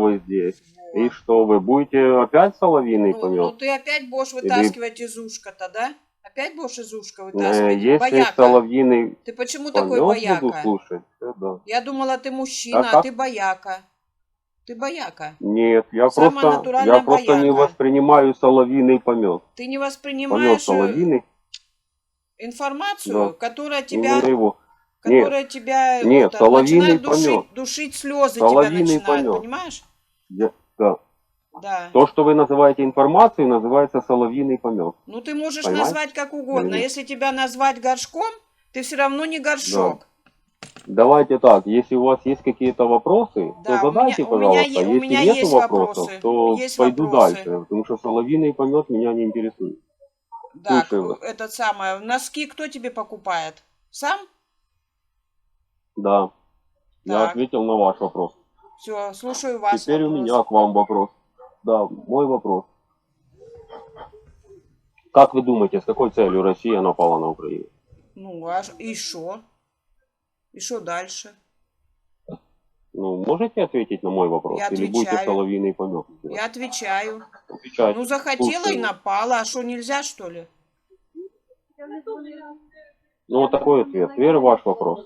вы здесь. И Вот. что, вы будете опять соловьиный Ну помет? ты опять будешь Или вытаскивать из ушка-то, да? Опять будешь из ушка вытаскивать? если Бояка. соловьиный Ты почему такой помет буду бояка? слушать, то да. Я думала, ты А мужчина, а как? ты бояка. Ты бояка. Нет, Самая я натуральная просто не бояка. воспринимаю соловьиный помет. Ты не Помет воспринимаешь соловьиный, информацию, да, которая именно тебя, его. Нет, которая тебя нет, это, соловьиный начинает помет. душить слезы тебя Соловьиный начинают, помет. понимаешь? Да. Да. То, что вы называете информацией, называется соловьиный помет. Ну ты можешь Понимаете? назвать как Или угодно. нет? Если тебя назвать горшком, ты все равно не Да. горшок. Давайте так, если у вас есть какие-то вопросы, то Да, задайте, пожалуйста. у Если меня нету есть вопросов, вопросы. то Есть пойду вопросы. дальше, потому что соловьиный помет меня не интересует. Так, Слушаю вас. этот самое, носки кто тебе покупает? Сам? Да, я Так, ответил на ваш вопрос. все, слушаю вас Теперь у вопрос. меня к вам вопрос. Да, мой вопрос. Как вы думаете, с какой целью Россия напала на Украину? Ну, а и что? И что дальше? Ну, можете ответить на мой вопрос? Я Или будете отвечаю. соловьиный помет? Я отвечаю. Отвечайте. Ну, захотела и Слушаю. напала. А что, нельзя, что ли? Ну, вот такой ответ. Теперь ваш вопрос.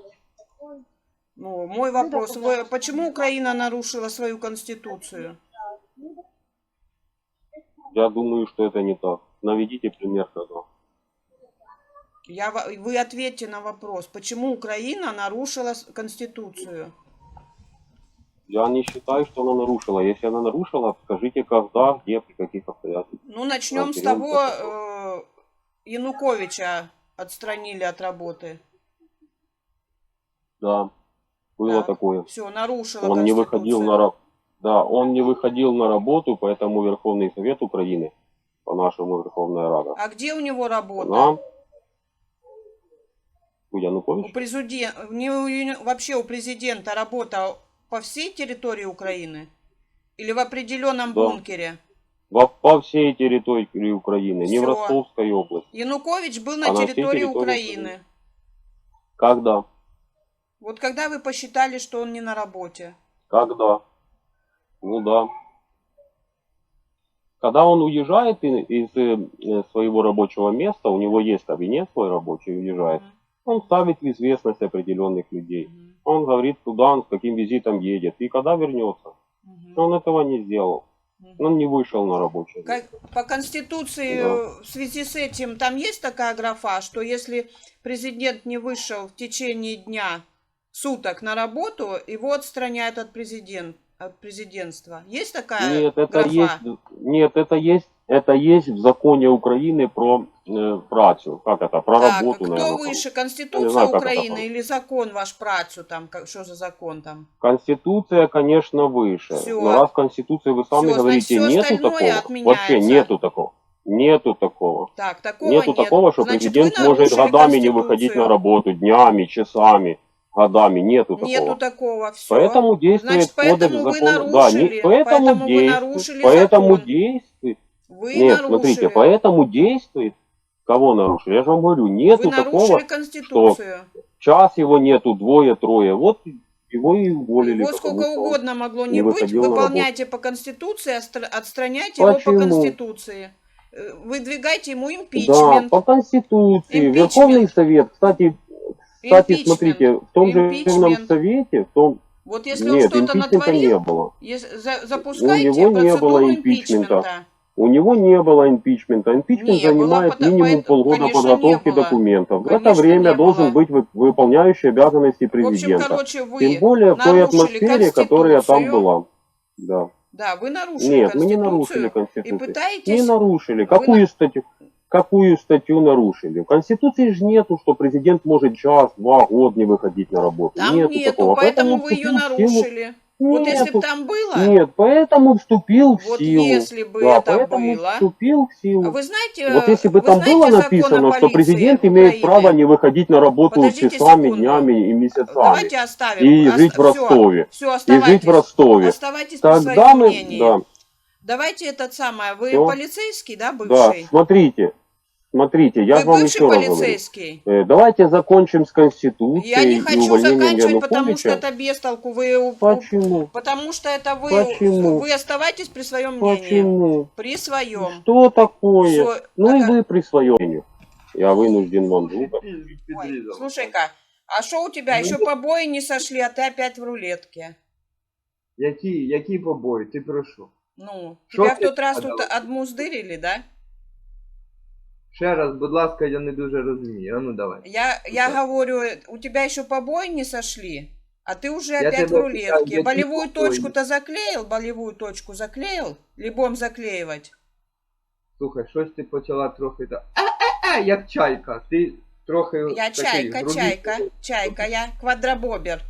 Ну, мой вопрос. Почему Украина нарушила свою конституцию? Я думаю, что это не так. Наведите пример тогда. Вы ответьте на вопрос. Почему Украина нарушила конституцию? Я не считаю, что она нарушила. Если она нарушила, скажите, когда, где, при каких обстоятельствах. Ну, начнем с Разберемся того, потом. Януковича отстранили от работы. Да, было Так, такое. все, нарушила Он не выходил конституцию. Да, он не выходил на работу, поэтому Верховный Совет Украины, по-нашему Верховная Рада, А где у него работа? она у У Януковича. вообще у президента работа по всей территории Украины? Или в определенном Да, бункере? по всей территории Украины, не в Все. Ростовской области, Янукович был на а на всей территории территории Украины. Украины. Когда? Вот когда вы посчитали, что он не на работе? Когда? Ну да. Когда он уезжает из своего рабочего места, у него есть кабинет свой рабочий, уезжает, Мгм. он ставит в известность определенных людей. Мгм. Он говорит, куда он, с каким визитом едет и когда вернется. Мгм. Он этого не сделал. Мгм. Он не вышел на рабочее место. По Конституции Да. в связи с этим там есть такая графа, что если президент не вышел в течение дня, суток на работу, его отстраняют от президентства. Есть такая Нет, графа? это есть в законе Украины про працю. Как это? Про Так, работу, кто наверное. выше, Я не Конституция знаю, как это Украины или закон ваш працу там? Что за закон там? Конституция, конечно, выше. Все, Но раз в Конституции вы сами все, значит, говорите, все нету остальное такого. Вообще отменяется. нету такого. Нету такого. Так, такого Нету нет. такого, что Значит, вы президент может нарушили годами не выходить на Конституцию. работу, днями, часами, годами. Нету Нету такого. такого, все. Поэтому действует Значит, кодекс поэтому вы закона. Да, нарушили, поэтому поэтому вы действует. нарушили Поэтому закон. действует. Вы Нет, смотрите, нарушили. поэтому действует. Кого нарушили? Я же вам говорю, Вы нету нарушили такого, что Конституцию. час его нету, двое, трое. Вот его и уволили, Его потому сколько что он угодно могло не не быть. выходил на работу. Выполняйте по Конституции, отстраняйте его по Почему? Конституции. Выдвигайте ему Да, импичмент. по Конституции. Верховный Импичмент. Совет, кстати, Импичмент. смотрите, в том же Верховном Импичмент. Совете, Вот если он нет, что-то импичмента не натворил, было. У запускайте него не было процедуру импичмента. импичмента. У него не было импичмента. Импичмент Не было, занимает минимум полгода конечно, не подготовки было. документов. В это Конечно, время не должен было. быть выполняющий обязанности В общем, президента. короче, Тем вы более в той нарушили атмосфере, которая там Конституцию. была. Да. Да, вы нарушили Нет, мы не нарушили Конституцию и Конституцию. Не пытаетесь... нарушили. Вы... Какую статью нарушили? В Конституции же нету, что президент может час, 2, год не выходить на работу. Там Нету нету, такого. поэтому вы ее вступил в силу. нарушили. Вот если бы Нету. там было... Нет, поэтому вступил в Вот силу. если бы Да, это поэтому было... вступил в силу. Вы знаете, Вот если бы там было закон о написано, что полиции президент имеет право Украины? не выходить на работу Подождите часами, секунду. днями и месяцами. Давайте оставим. И жить в Ростове. Все, И жить в Ростове. Оставайтесь при Тогда своем мы, мнении. да, Давайте этот самое. Вы все, полицейский, да, да, бывший? смотрите, Смотрите, я Вы же вам бывший еще раз говорю. полицейский? Давайте закончим с Конституцией Я не и хочу увольнением заканчивать, потому что Януковича. это бестолку. Вы, Почему? потому что это Почему? вы оставайтесь при своем мнении. Почему? При своем. Что такое? Всё, Ну и ага. вы при своем мнении. Я вынужден вам Ти друга. Ой, слушай-ка, а что у тебя? Ну, Еще побои не сошли, а ты опять в рулетке. Які побої? Ти про що? Ну, Что тебя в ты тот раз тут сказала? отмуздырили, да? Ще раз, будь ласка, я не дуже розумію. А ну давай. Я говорю, у тебя еще побои не сошли, а ты уже Я опять в тебя рулетке. питаю, какие Болевую побои? точку-то заклеил? Болевую точку заклеил? Либом заклеивать? Слухай, щось ти почала трохи так. Як чайка. Ти трохи Я такий чайка, грубий. чайка, я квадробобер.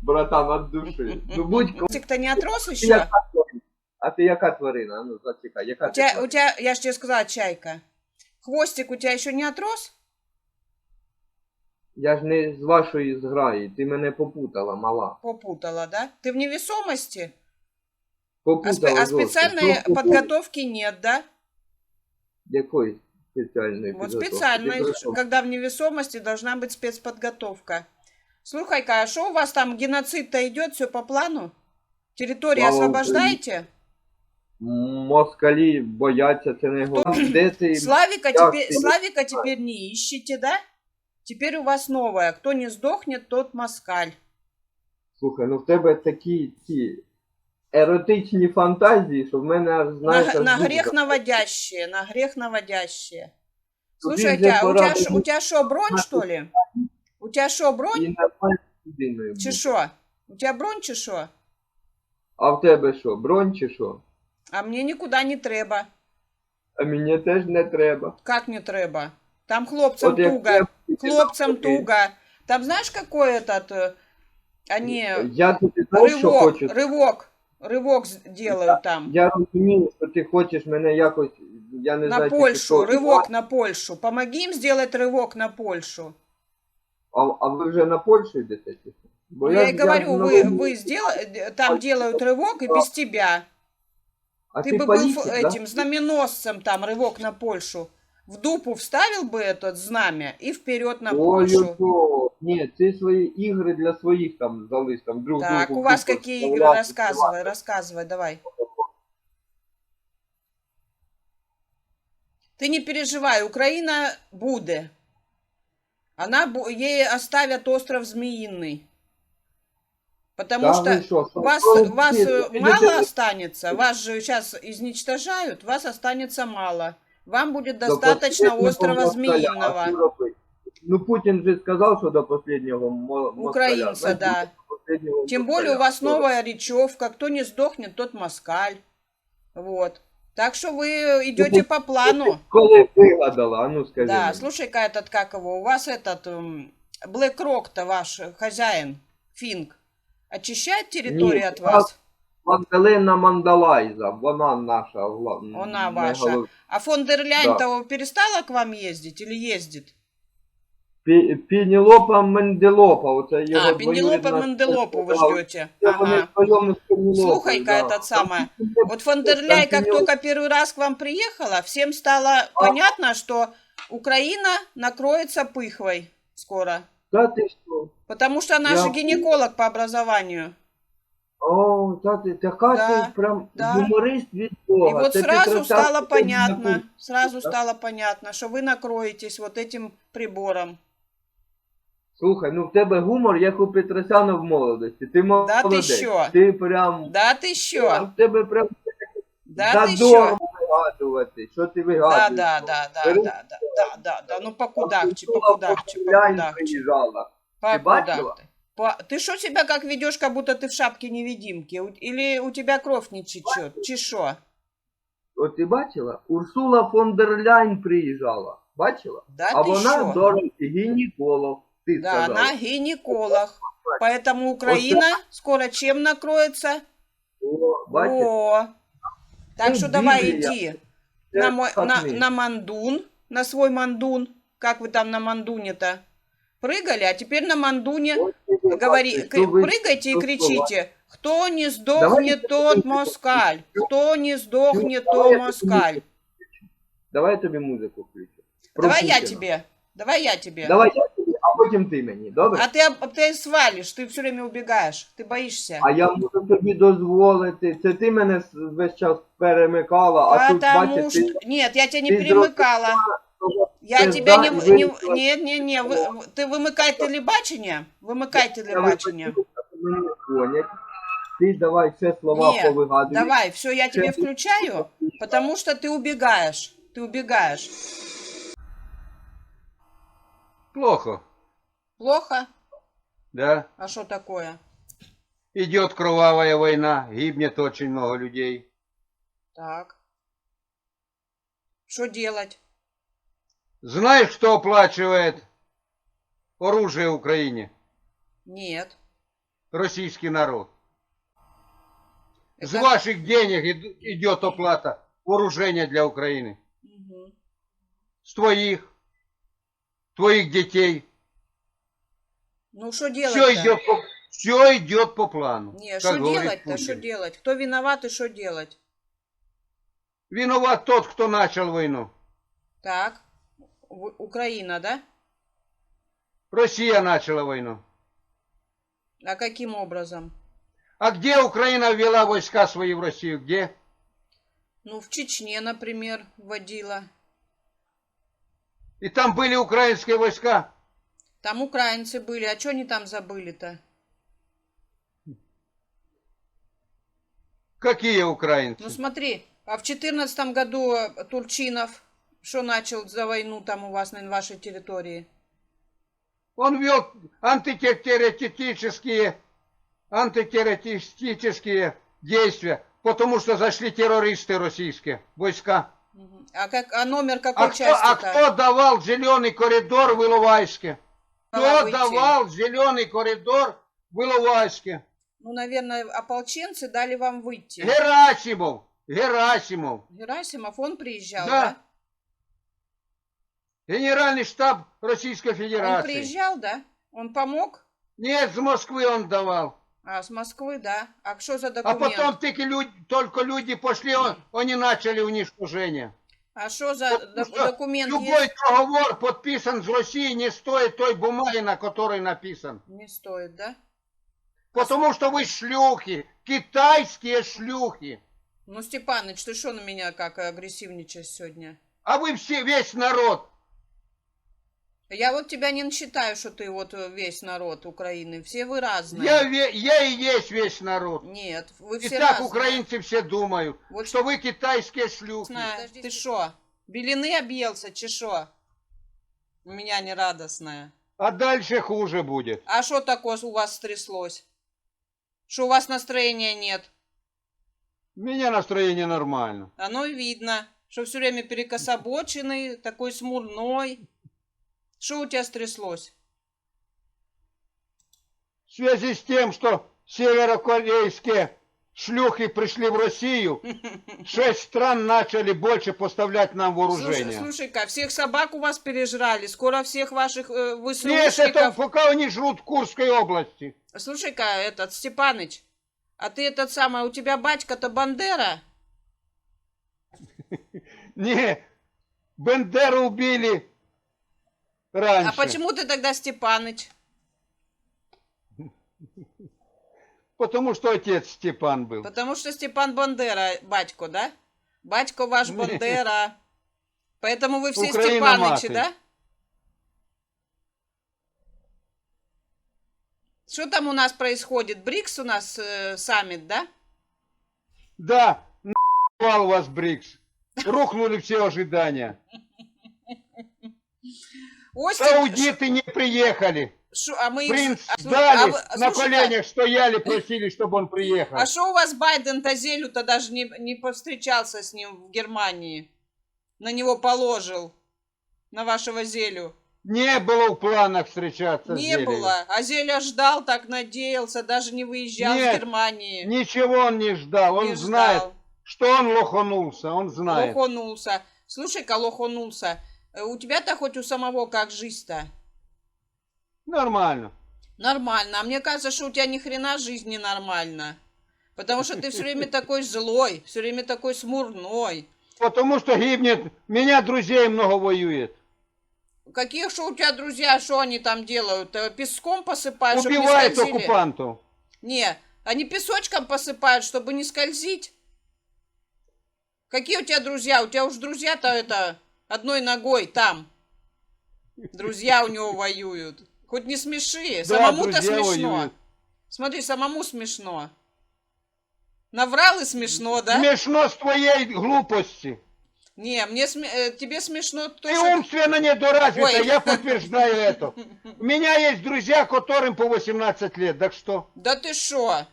Братан, от душі. Ну будь Ты-то не отрос ти еще? яка тварина? А ти яка тварина? А ну зачекай, яка У ти тебя, тварина? я же тебе сказала, чайка. Хвостик у тебя еще не отрос? Я ж не з вашої зграї, ти мене попутала, мала. Попутала, да? Ты в невесомости? Попутала А зовсім. специальной Що подготовки нет, да? Якої спеціальної Вот підготовки? специальной, Ти про що? когда в невесомости должна быть спецподготовка. Слухай-ка, а что у вас там геноцид-то идет, все по плану? Территорию Слава освобождаете? Москалі бояться, це не головне. Де ти? Славика, Я теперь, всё Славика теперь не ищете, да? Теперь у вас новое. Кто не сдохнет, тот москаль. Слухай, ну в тебе такі ті еротичні фантазії, що в мене аж знаєш. На аж грех дух наводящие, на грех наводящие. Тобі Слушай, вже а пора у тебя что, бронь, что ли? У тебя что, бронь? і нормальною людиною Чи бути. что? У тебя бронь, чи що? А в тебе що, бронь чи що? А мне никуда не треба. А мені теж не треба. Как не треба? Там хлопцам От як туго. треба, Хлопцам ти- туго. Там знаешь, какой этот... Они Я тобі знаєш, що хочу? рывок делают там. Я розумію, що ти хочеш мене якось, я не На знаю, Польшу, тільки що. рывок на Польшу. Помоги им сделать рывок на Польшу. А ви вже на Польщу йдете? чи що? Бо Ну, я и говорю, на- вы там делают рывок и без тебя. А Ты ти бы был політик, да? этим знаменосцем там, рывок на Польшу. В дупу вставил бы этот знамя и вперед на Польшу. Ой-ой-ой. Ні, ти свої ігри для своїх там залиш, там друг Так, другу. у вас в дупу какие игры? вставляти. Рассказывай, давай. Ты не переживай, Украина буде. Ей оставят остров Змеиный. Потому Да что вы шо, вас ты мало люди- останется. Вас же сейчас изничтожают, вас останется мало. Вам будет До достаточно последнего острова москаля. Змеиного. А що робити? Ну, Путин же сказал, что до последнего москаля. Украинца, Значит, да. до последнего Тем москаля. более у вас Что новая речевка. Кто не сдохнет, тот москаль. Вот. Так что вы идете по плану. Коли вигадала, а ну скажи. Да, мені. слушай-ка этот, как его, у вас этот BlackRock-то ваш хозяин, Финк, очищает территорию Ні, от вас? Магдалена Мандалайза, вона наша головна. Она ваша. А фон дер Ляйн-то перестала к вам ездить или ездит? Пенелопа Менделопа, оце його А, Пенелопа двоюрідна Менделопу вы сестра. ждете. Це вони Ага. вдвоєм з Пенелопою, Слухай-ка, да. этот самое. Там Вот фон дер Ляйн, как Пенелопа- только первый раз к вам приехала, всем стало понятно, что Украина накроется пыхвой скоро. Та ти що? Потому что она Я- же гинеколог по образованию. О, та ти така Да, ти прям да. юморист від Бога. И вот Це ти сразу красавчик, стало ти понятно, такий. сразу Да? стало понятно, что вы накроетесь вот этим прибором. Слухай, ну в тебе гумор, як у Петросяна в молодості. Ти Да ти молодець. що? Ти прям... Да ты еще, В тебе прям да ты еще. задорно вигадувати. Що ти Да, вигадуєш? да, да, да, Бери. да, да, да, да, ну покудахче, Була покудахче, Глянь, покудахче, приїжджала. Ти бачила? покудахче. Ты что себя как ведешь, как будто ты в шапке невидимки? Или у тебя кровь не течет? Чешо? От ти бачила? Урсула фон дер Ляйн приїжджала. Бачила? Да А ты вона, що? до речі, гінеколог. Ти Да, сказала. она гинеколог. Поэтому Украина скоро чем накроется? О, бачиш? О, так Ну, что давай Библия. иди Це так на мандун, на свой мандун. Как вы там на мандуне-то? Прыгали, а теперь на мандуне От ти бачиш, що ви- прыгайте и що кричите. Кто не сдохнет, Давайте тот москаль. Кто не сдохнет, то москаль. Давай я тобі музику включу. Про Давай я Путіна. тебе. Давай я тебе. Давай я тобі, а потім ти мені, добре? А ты свалишь, ты все время убегаешь, ты боишься. А я можу тобі дозволити. Це ти мене весь час перемикала, а тут Потому бачиш, что... ти... Нет, я тебя не ты перемыкала. Я Пизда тебя не... и не... вынесла. Не, ты вымыкай телебачение. Вымыкай телебачение. Мене гонять. Ти давай все слова Нет, повигадуй. давай, все, я тебе включаю, потому что ты убегаешь. Ты убегаешь. Плохо, Плохо? да? А что такое? Идет кровавая война, гибнет очень много людей. Так. Что делать? Знаешь, кто оплачивает оружие Украине? Нет. Российский народ. С Это- ваших денег идет оплата вооружения для Украины. Мгм. С твоих детей. Ну, что Все делать-то? идет по плану. Не, как что говорит делать-то, что Путин. делать? Кто виноват и что делать? Виноват тот, кто начал войну. Так, Украина, да? Россия начала войну. А каким образом? А где Украина ввела войска свои в Россию? Где? Ну, в Чечне, например, вводила. И там были украинские войска. Там украинцы были, а что они там забыли-то? Какие украинцы? Ну, смотри, а в 2014 году Турчинов что начал за войну там у вас на вашей территории? Он вел антитеррористические действия, потому что зашли террористы российские войска. Мгм. А номер какой А части-то? кто давал зеленый коридор в Иловайске? Дала Кто выйти. давал зеленый коридор в Иловайске? Ну, наверное, ополченцы дали вам выйти. Герасимов. Герасимов, он приезжал, Да. да? Генеральный штаб Российской Он Федерации. приезжал, да? Он помог? Нет, с Москвы он давал. А, с Москвы, да. А что за А документ? потом только люди пошли, они начали уничтожение. А что за Потому что документ любой есть? договор подписан с Россией не стоит той бумаги, на которой написан. Не стоит, да? Потому что вы шлюхи, китайские шлюхи. Ну, Степаныч, ты что на меня как агрессивничаешь сегодня? А вы все, весь народ. Я вот тебя не считаю, что ты вот весь народ Украины. Все вы разные. Я и есть весь народ. Нет, вы И все так разные. украинцы все думают, Вот что вы китайские шлюхи. Знаю. Ты что, белины объелся, чешо? У меня не радостная. А дальше хуже будет. А что такое у вас стряслось? Что у вас настроения нет? У меня настроение нормально. Оно и видно, что все время перекособоченный, такой смурной. Что у тебя стряслось? В связи с тем, что северокорейские шлюхи пришли в Россию, 6 стран начали больше поставлять нам вооружение. Слушай-ка, всех собак у вас пережрали, скоро всех ваших Нет, это ВСУшников... пока они жрут в Курской области. Слушай-ка, этот, Степаныч, а ты этот самый, у тебя батька-то Бандера? Не, Бендеру убили раньше. А почему ты тогда Степаныч? Потому что отец Степан был. Потому что Степан Бандера, батько, да? Батько ваш Не. Бандера. Поэтому вы все Украина Степанычи, маты. да? Что там у нас происходит? БРИКС у нас саммит, да? Да, на***вал вас БРИКС. Рухнули все ожидания. Остин, Саудиты не приехали. а мы их... Принц Слушай, дали, на слушай-ка, коленях стояли, просили, чтобы он приехал. а что у вас Байден-то Зелю-то даже не повстречался с ним в Германии? На него положил. На вашего Зелю. Не было в планах встречаться с Не Зелей. было. А Зеля ждал, так надеялся, даже не выезжал Нет, с Германии. Ничего он не ждал. Он Не знает, ждал. что он лоханулся. Он знает. Лоханулся. Слушай-ка, лоханулся. У тебя-то хоть у самого как жизнь-то? Нормально. Нормально. А мне кажется, что у тебя ни хрена жизнь не нормальна. Потому что ты все время такой злой, все время такой смурной. Потому что гибнет, меня друзей много воюет. Какие что у тебя друзья, что они там делают? Песком посыпают, чтобы не Убивает скользили? оккупантов. Не, они песочком посыпают, чтобы не скользить. Какие у тебя друзья? У тебя уж друзья-то это одной ногой там. Друзья у него воюют. Хоть не смеши, Да, самому-то друзья смешно. воюют. Смотри, самому смешно. Наврал и смешно, да? Смешно с твоей глупости. Не, тебе смешно то, Ты что... умственно недоразвита, Ой. я подтверждаю это. У меня есть друзья, которым по 18 лет, так что? Да ты шо?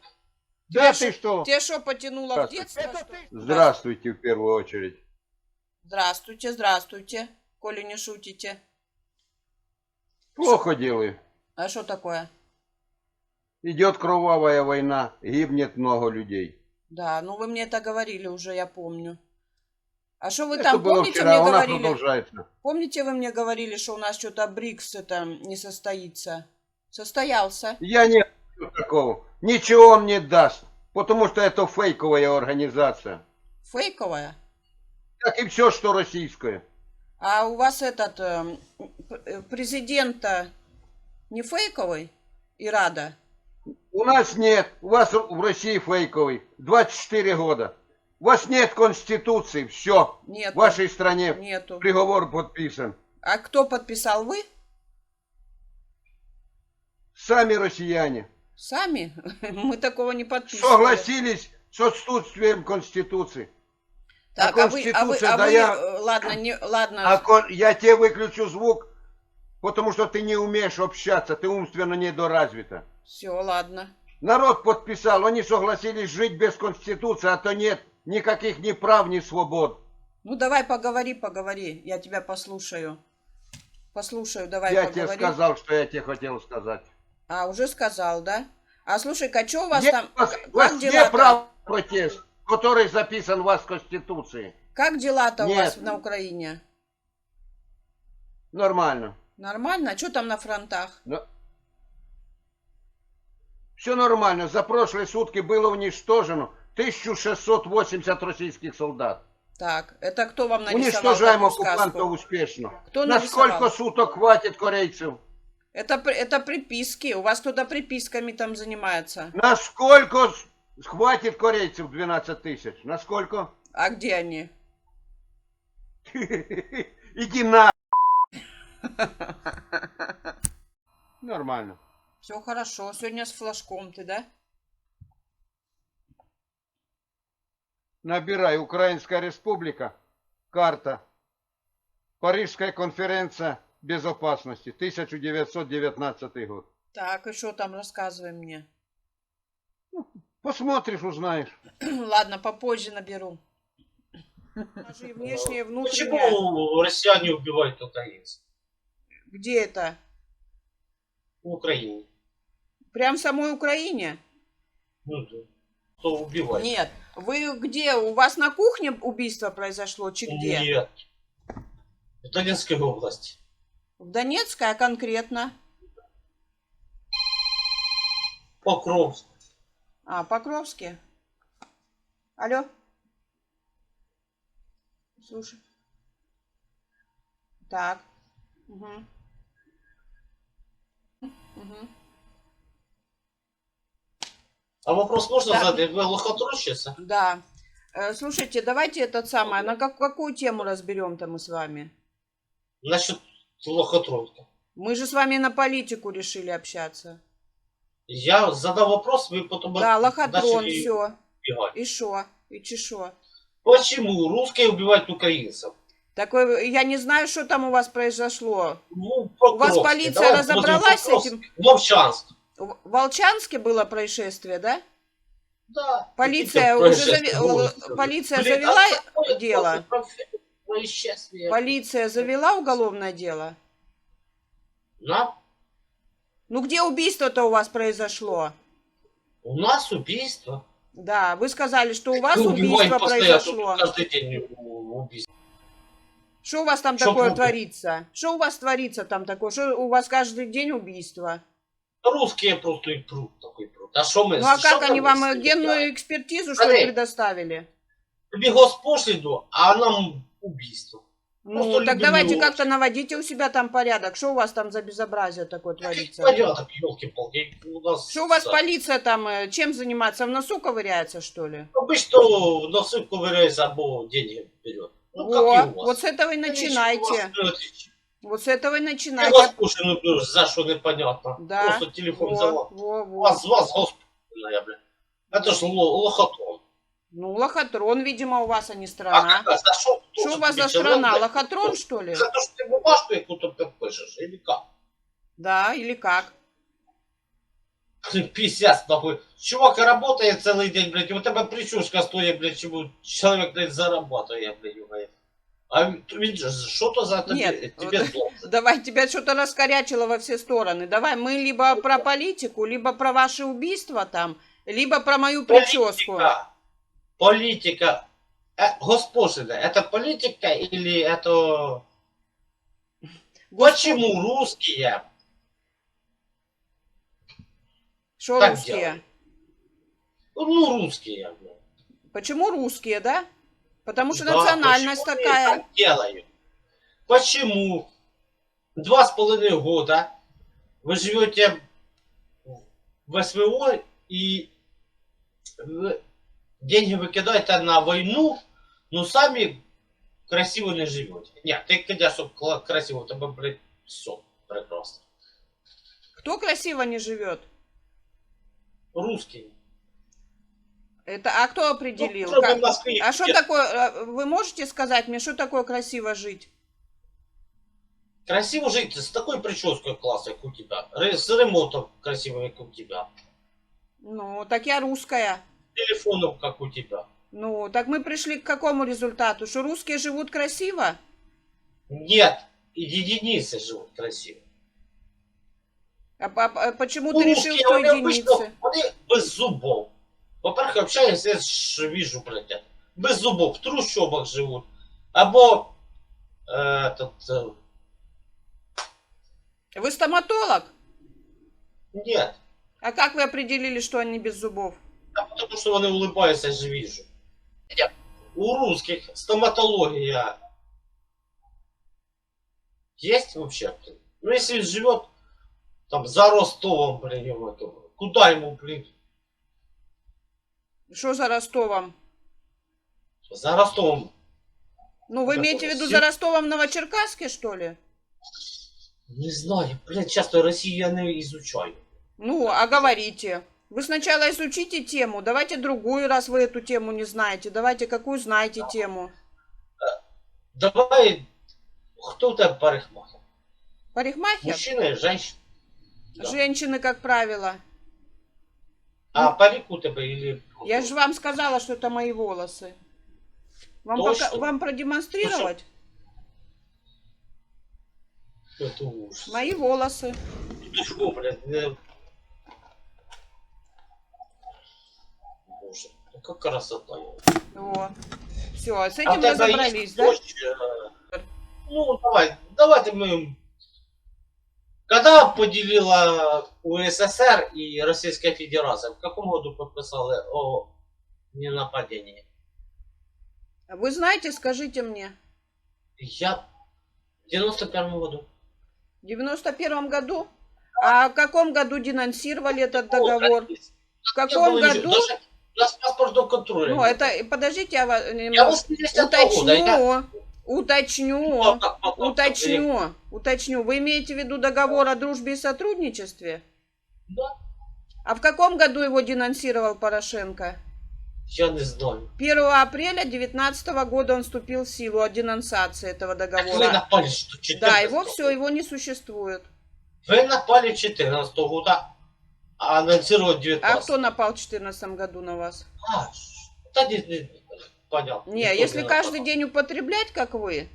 Да ты что? Тебя шо потянуло в Здравствуйте. детство? Это что ли? Здравствуйте в первую очередь. Здравствуйте, здравствуйте, коли не шутите. Плохо делаю. А что такое? Идет кровавая война, гибнет много людей. Да, ну вы мне это говорили уже, я помню. А что вы Это там, было помните, вчера, мне она говорили? продолжается. Помните, вы мне говорили, что у нас что-то БРИКС это не состоится? Состоялся. Я не хочу такого. Ничего он не даст, потому что это фейковая организация. Фейковая? Как и все, что российское. А у вас этот президент-то не фейковый? И рада? У нас нет, у вас в России фейковый. 24 года. У вас нет конституции, все. Нету. В вашей стране Нету. приговор подписан. А кто подписал? Вы? Сами россияне Сами? Мы такого не подписывали. согласились с отсутствием конституции. Так, А а вы, Конституция, да я- ладно, ладно. Я тебе выключу звук, потому что ты не умеешь общаться, ты умственно недоразвита. Все, ладно. Народ подписал, они согласились жить без конституции, а то нет никаких ни прав, ни свобод. Ну давай поговори, я тебя послушаю. Послушаю, давай Я поговори. тебе сказал, что я тебе хотел сказать. А, уже сказал, да? А слушай-ка, что у вас Нет, там... у вас Как нет дела-то? права на протест, который записан у вас в Конституции. Как дела-то у Нет. вас на Украине? Нормально. Нормально? Что там на фронтах? Все нормально. За прошлые сутки было уничтожено 1680 российских солдат. Так, это кто вам нарисовал Уничтожаем такую оккупантов сказку? успешно. Кто На нарисовал? сколько суток хватит корейцев? Это приписки. У вас кто-то приписками там занимается. Насколько хватит корейцев 12 тысяч? Насколько? А где они? Иди на. Нормально. Все хорошо. Сегодня с флажком ты, да? Набирай Украинская республика, карта. Парижская конференция безопасности, 1919 год. Так, и что там, рассказывай мне. Посмотришь, узнаешь. Ладно, попозже наберу. Скажи, и внешнее, и внутреннее. Почему россияне убивают украинцев Где это? в Украине? Прям в самой Украине? Ну, да. Кто убивает? Нет. Вы где? У вас на кухне убийство произошло? Чи где? Нет. В Донецкой области. В Донецкой, а конкретно? Покровск. А, Покровске? Алло? Слушай. Так. Угу. Угу. А вопрос можно Да. задать? Вы лохотрощица? Да. Слушайте, давайте этот самый, на какую тему разберем-то мы с вами? Насчет лохотронка. Мы же с вами на политику решили общаться. Я задал вопрос, вы потом Да, лохотрон, начали все. убивать. И шо? И чешо? Почему русские убивают украинцев? Такой, я не знаю, что там у вас произошло. Ну, У вас Покровске. полиция Давай разобралась с возьмем этим? Покровск. Волчанск. В Волчанске было происшествие, да? Да. Полиция Какие-то уже происшествия. полиция Блин, завела а какое дело? происшествие? Полиция завела уголовное дело? Да? Ну где убийство-то у вас произошло? У нас убийство. Да, вы сказали, что у вас Мы убиваем убийство постоянно, произошло. каждый день убийство. Что у вас там Что такое будет? творится? Что у вас творится там такое? Что у вас каждый день убийство? Русские просто и прут, такой прут. А что мы? Ну а что как они мы вам с ними генную делаем? экспертизу что ли Смотри. предоставили? Тебе госпошлину, а нам убийство. Ну, Просто так люди давайте не как-то наводите у себя там порядок. Что у вас там за безобразие такое творится? Порядок, елки-палки. У нас Что у вас полиция там, чем занимается? В носу ковыряется, что ли? обычно в носу ковыряется, або деньги берет. Ну, как и у вас. Вот с этого и Конечно, у начинайте. вас берет. Вот с этого и Ты начинайте. госпошлину берешь, за что непонятно. Да. Просто телефон взяла. Во. Вас госпошлина, бля. Это ж лохотрон. Ну, лохотрон, видимо, у вас, а не А страна. как? За что? Что у вас за страна? Лохотрон, что ли? За то, что ты бумажку какую-то пишешь, или как? Да, или как? 50 нахуй. Чувак работает целый день, блядь, и у тебя причушка стоит, блядь, чему человек, блядь, зарабатывает, блядь, говорит. А видишь, что-то за Нет, тебе вот должен. Давай, тебя что-то раскорячило во все стороны. Давай, мы либо про политику, либо про ваши убийства там, либо про мою прическу. Политика. Госпошлина, это политика или это... Почему русские Что так русские? делают? Ну, русские, блядь. Почему русские, да? Потому что Да, национальность почему они такая. так делают? Почему 2,5 года вы живете в СВО и деньги выкидаете на войну, но сами красиво не живете? Нет, ты, конечно, красиво, у тебя, блядь, все прекрасно. Кто красиво не живет? Русские. Это, а кто определил? Ну, кроме Как- Москвы, А что нет. такое, вы можете сказать мне, что такое красиво жить? Красиво жить с такой прической классной, как у тебя. С ремонтом красивым, как у тебя. Ну, так я русская. Телефоном, как у тебя. Ну, так мы пришли к какому результату? Что русские живут красиво? Нет, и единицы живут красиво. Почему Ну, ты решил, русские, что они обычно, единицы? они без зубов. Во-первых, общаюсь, я вижу, блядь, без зубов, в трущобах живут. Або Вы стоматолог? нет. А как вы определили, что они без зубов? А потому что они улыбаются, я же вижу. Нет. У русских стоматология есть вообще? Ну, если живет там за Ростовом, блин, его, то куда ему, блин, Что за Ростовом? за Ростовом? Ну, вы Да, имеете в виду все- за Ростовом Новочеркасске, что ли? Не знаю, блин, часто Россию я не изучаю. Ну, а говорите. Вы сначала изучите тему, давайте другую, раз вы эту тему не знаете. Давайте какую знаете тему. Давай, кто у тебя парикмахер? Парикмахер? Мужчина и женщина? Да. Женщины, как правило. А парик у тебя или... Я же вам сказала, что это мои волосы. Вам, Точно? вам продемонстрировать? Это ужас. Мои волосы. Ты что, блядь, Боже, ну как красота. Вот. Все, с А у этим тебя разобрались, есть да? дочь, ну, давайте мы... Когда поделила УССР и Российская Федерация, в каком году подписали о ненападении? Вы знаете, скажите мне. Я в 91 году. В 91 году? А в каком году денонсировали этот договор? В каком году? Даже у нас паспортного контроля. Ну, нет. это, подождите, я вас Я 80 года. я- уточню. Уточню. Уточню. Вы имеете в виду договор о дружбе и сотрудничестве? Да, А в каком году его денонсировал Порошенко? я не знаю. 1 апреля 2019 года он вступил в силу о денонсации этого Вы договора. напали, что 14 Да, его все, его не существует. Вы напали 14 года, а анонсировали 19. А кто напал в 2014 году на вас? Да, понятно. Не, Никто если не каждый нападал. день употреблять, как вы,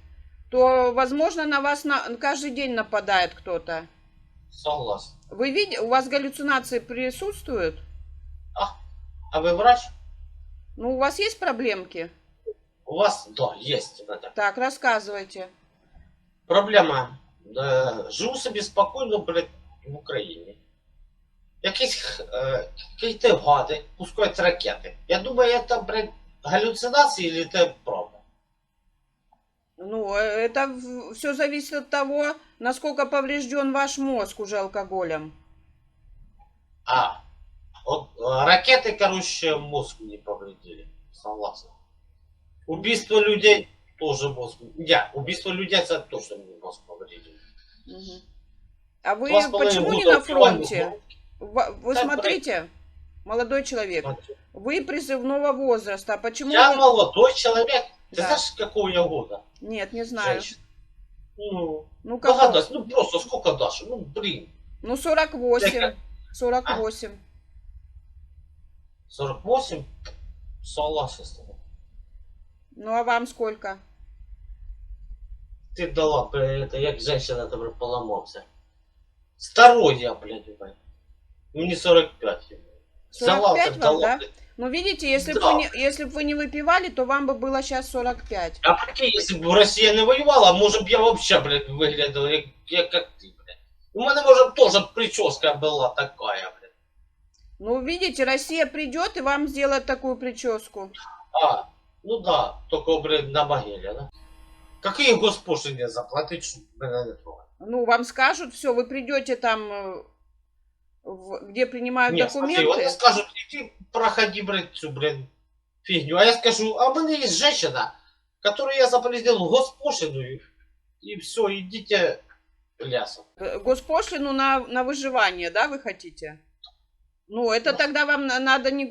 то, возможно, на вас каждый день нападает кто-то. Согласен. Вы видите, у вас галлюцинации присутствуют? А вы врач? Ну, у вас есть проблемки? У вас, да, есть. Это. Так, рассказывайте. Проблема. Живу собі спокійно, блядь, в Україні. Якісь какие-то гады пускают ракеты. Я думаю, это, блядь, галлюцинации или это правда? Ну, это все зависит от того, насколько поврежден ваш мозг уже алкоголем. Вот ракеты, короче, мозг не повредили. Согласен. Убийство людей тоже мозг. Убийство людей это тоже мне мозг повредили. Мгм. А вы 2,5 почему не года на фронте? убивали. Вы Да, смотрите, молодой человек, вы призывного возраста. А почему Я вы... молодой человек. Ты Да. знаешь, какого я года? Нет, не знаю. Женщина. Ну, Ну, как... догадайся. Ну, просто сколько Даша? Ну, блин. Ну, 48. Ты 48. 48? Согласен с тобой. Ну, а вам сколько? Ти дала, это як женщина тебе поламався. Старой я, блядь, ебать. Мне 45. ебать. Взяла, 45 так вам, дала, да? блядь. Ну, видите, если бы Да. вы не выпивали, то вам бы было сейчас 45. А прикинь, если бы Россия не воювала, может б я вообще, блядь, выглядел, как ты, блядь. У мене, может, тоже прическа была такая, блядь. Ну, видите, Россия придет и вам сделает такую прическу. Ну да, только, блядь, на могиле, да? Какие госпошлины заплатить, чтобы меня не трогать? Ну, вам скажут, все, вы придете там, где принимают Нет, смотри, документы. они скажут, иди проходи, блядь, всю, блядь, фигню. А я скажу, а у меня есть женщина, которую я заплатил госпошлину, и все, идите лясом. Госпошлину на выживание, да, вы хотите? Ну, это Да. тогда вам надо не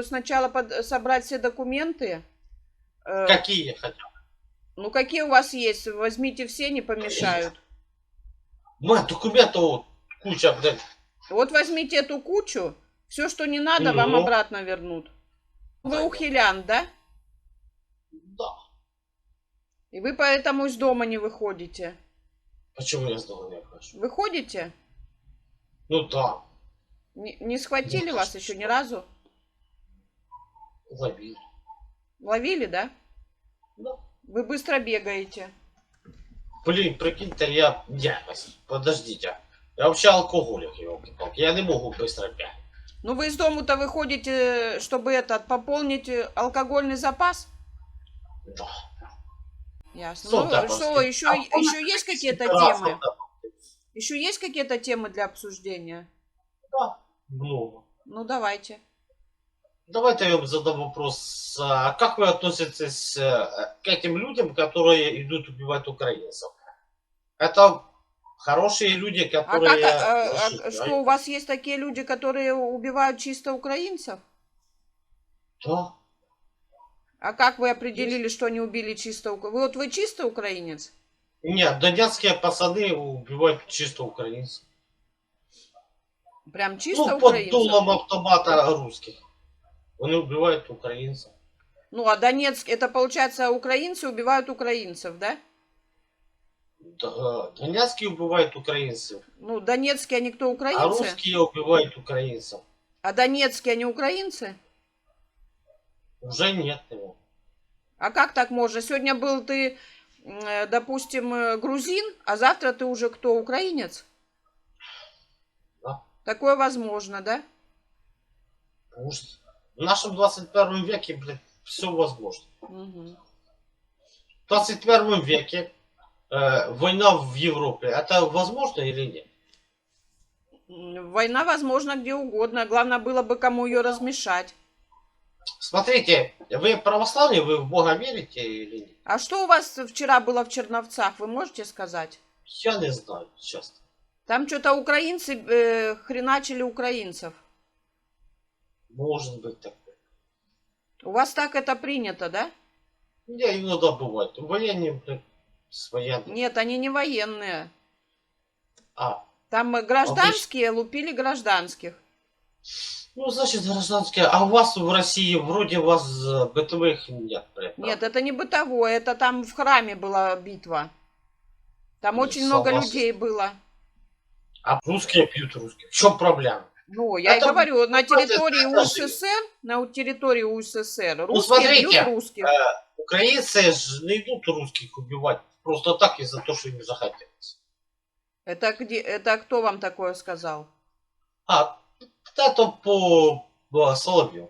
сначала собрать все документы. Какие хотя бы? Ну, какие у вас есть? Возьмите все, не помешают. Мать, документов куча, блядь. Вот возьмите эту кучу, все, что не надо, вам Ну. обратно вернут. Вы Да. ухилян, да? Да. И вы поэтому из дома не выходите. Почему я с дома не хочу? Выходите? Ну да, Не схватили вас еще ни разу? ловили. Ловили, да? Да. Вы быстро бегаете. Блин, прикиньте, подождите. Я вообще алкоголик, елки-палки. Я не могу быстро бегать. Ну, вы из дому-то выходите, чтобы пополнить алкогольный запас? Да. Ясно. Сон Ну, таповский. что, еще есть какие-то Раз, темы? да. Еще есть какие-то темы для обсуждения? Да, много. Ну, давайте. Давайте я вам задам вопрос. А как вы относитесь к этим людям, которые идут убивать украинцев? Это хорошие люди, А которые... что, у вас есть такие люди, которые убивают чисто украинцев? Да. А как вы определили, что они убили чисто украинцев? Вы чисто украинец? Нет, донецкие пацаны убивают чисто украинцев. Прям чисто Ну, под украинцев? дулом автомата русских. Они убивают украинцев. Ну, а Донецк, это получается, украинцы убивают украинцев, да? Донецкие убивают украинцев, Ну, донецкие они кто, а украинцы? русские убивают украинцев. А донецкие они украинцы? Уже нет его. А как так можно? Сегодня был ты, допустим, грузин, а завтра ты уже кто, украинец? Да. Такое возможно, да? Потому что в нашем 21 веке, блядь, все возможно. Угу. В 21 веке война в Европе, это возможно или нет? Война возможна где угодно. Главное было бы кому ее размешать. Смотрите, вы православные, вы в Бога верите или нет? А что у вас вчера было в Черновцах, вы можете сказать? Я не знаю, честно. Там что-то украинцы хреначили украинцев. Может быть такое. У вас так это принято, да? Не, иногда бывает. Военные, блядь, с военными. Нет, они не военные. А, Там гражданские лупили гражданских. ну, значит, гражданские. А у вас в России вроде вас бытовых нет, блядь. Нет, это не бытовое, это там в храме была битва. Там Ну, очень много согласен. людей было. А русские пьют русских. В чем проблема? Ну, я и Это говорю, на территории это УССР, русские смотрите, бьют русских. Украинцы же не идут русских убивать просто так из-за того, что им захотелось. Это кто вам такое сказал? А, это по Соловью.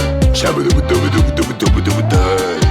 Shabba-dabba-dabba-dabba-dabba-dabba-dabba.